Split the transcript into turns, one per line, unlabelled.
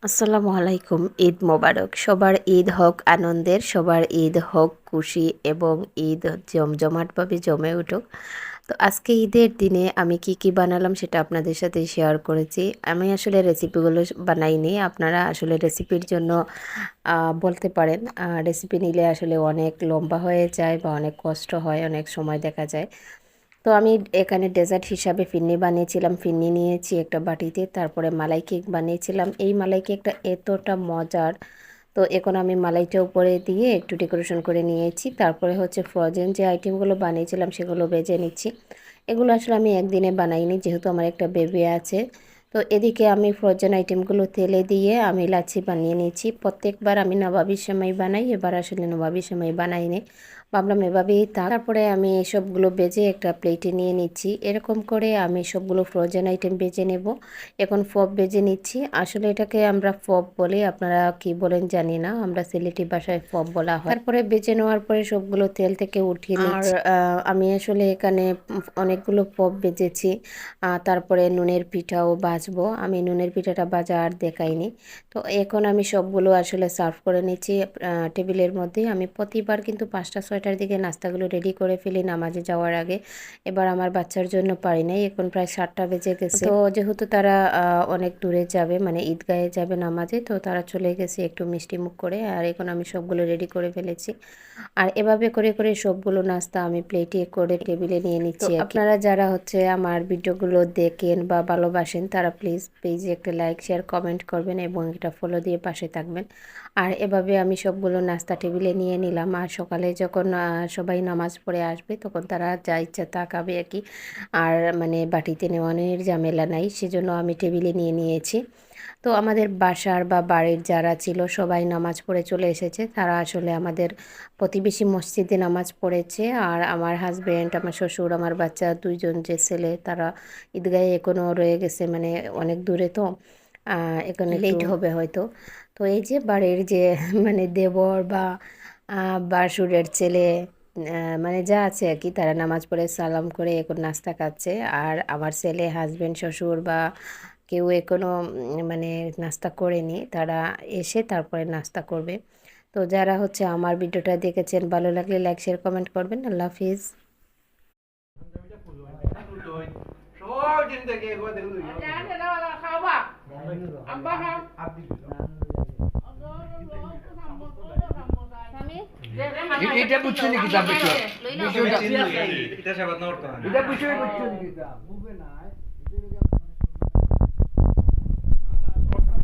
আসসালামু আলাইকুম। ঈদ মোবারক। সবার ঈদ হোক আনন্দের, সবার ঈদ হোক খুশি এবং ঈদ জমজমাটভাবে জমে উঠুক। তো আজকে ঈদের দিনে আমি কি বানালাম সেটা আপনাদের সাথে শেয়ার করেছি। আমি আসলে রেসিপিগুলো বানাইনি। আপনারা আসলে রেসিপির জন্য বলতে পারেন। রেসিপি নিলে আসলে অনেক লম্বা হয়ে যায় বা অনেক কষ্ট হয়, অনেক সময় দেখা যায়। তো আমি এখানে ডেজার্ট হিসাবে ফিরনি বানিয়েছিলাম। ফিরনি নিয়েছি একটা বাটিতে, তারপরে মালাই কেক বানিয়েছিলাম। এই মালাই কেকটা এতটা মজার। তো এখন আমি মালাইটা উপরে দিয়ে একটু ডেকোরেশন করে নিয়েছি। তারপরে হচ্ছে ফ্রোজেন যে আইটেমগুলো বানিয়েছিলাম সেগুলো ভেজে নিচ্ছি। এগুলো আসলে আমি একদিনে বানাইনি, যেহেতু আমার একটা বেবি আছে। তো এদিকে আমি ফ্রোজেন আইটেমগুলো তেলে দিয়ে আমি লাচ্ছি বানিয়ে নিয়েছি। প্রত্যেকবার আমি নবাবির সেমাই বানাই, এবার আসলে নবাবির সেমাই বানাইনি, ভাবলাম এভাবেই তারপরে আমি এসবগুলো বেজে একটা প্লেটে নিয়ে নিচ্ছি। এরকম করে আমি সবগুলো ফ্রোজেন আইটেম বেজে নেব। এখন ফব বেজে নিচ্ছি। আসলে এটাকে আমরা ফব বলি, আপনারা কি বলেন জানি না, আমরা সিলেটি ভাষায় ফব বলা হয়। তারপরে বেজে নেওয়ার পরে সবগুলো তেল থেকে উঠিয়ে নিচ্ছি। আর আমি আসলে এখানে অনেকগুলো ফব বেজেছি। তারপরে নুনের পিঠাও ভাজবো। আমি নুনের পিঠাটা ভাজা আর দেখাইনি। তো এখন আমি সবগুলো আসলে সার্ভ করে নিচ্ছি টেবিলের মধ্যে। আমি প্রতিবার কিন্তু 5টা-6টার দিকে নাস্তাগুলো রেডি করে ফেলি নামাজে যাওয়ার আগে। এবার আমার বাচ্চার জন্য পারি নাই, এখন প্রায় 7টা বেজে গেছে। তো যেহেতু তারা অনেক দূরে যাবে, মানে ঈদগাহে যাবে নামাজে, তো তারা চলে গেছে একটু মিষ্টি মুখ করে। আর এখন আমি সবগুলো রেডি করে ফেলেছি। আর এভাবে করে করে সবগুলো নাস্তা আমি প্লেটে করে টেবিলে নিয়ে নিচ্ছি। আপনারা যারা হচ্ছে আমার ভিডিওগুলো দেখেন বা ভালোবাসেন, তারা প্লিজ পেজে একটা লাইক, শেয়ার, কমেন্ট করবেন এবং একটা ফলো দিয়ে পাশে থাকবেন। আর এভাবে আমি সবগুলো নাস্তা টেবিলে নিয়ে নিলাম। আর সকালে যখন সবাই নামাজ পড়ে আসবে তখন তারা যা ইচ্ছা তা খাবে আর কি। আর মানে বাটিতে নেওয়ানোর ঝামেলা নাই, সেজন্য আমি টেবিলে নিয়ে নিয়েছি। তো আমাদের বাসার বা বাড়ির যারা ছিল সবাই নামাজ পড়ে চলে এসেছে। তারা আসলে আমাদের প্রতিবেশী মসজিদে নামাজ পড়েছে। আর আমার হাজব্যান্ড, আমার শ্বশুর, আমার বাচ্চা দুইজন যে ছেলে, তারা ঈদগাহে এখনও রয়ে গেছে, মানে অনেক দূরে, তো এখানে লেট হবে হয়তো। তো এই যে বাড়ির যে মানে দেবর বা বাসুরের ছেলে, মানে যা আছে আর কি, তারা নামাজ পড়ে সালাম করে এখন নাস্তা খাচ্ছে। আর আমার ছেলে, হাজব্যান্ড, শ্বশুর বা কেউ এখনও মানে নাস্তা করেনি, তারা এসে তারপরে নাস্তা করবে। তো যারা হচ্ছে আমার ভিডিওটা দেখেছেন, ভালো লাগলে লাইক, শেয়ার, কমেন্ট করবেন। আল্লাহ হাফিজ।
এটা বুঝছো নাকি? এটা বুঝছো নাকি?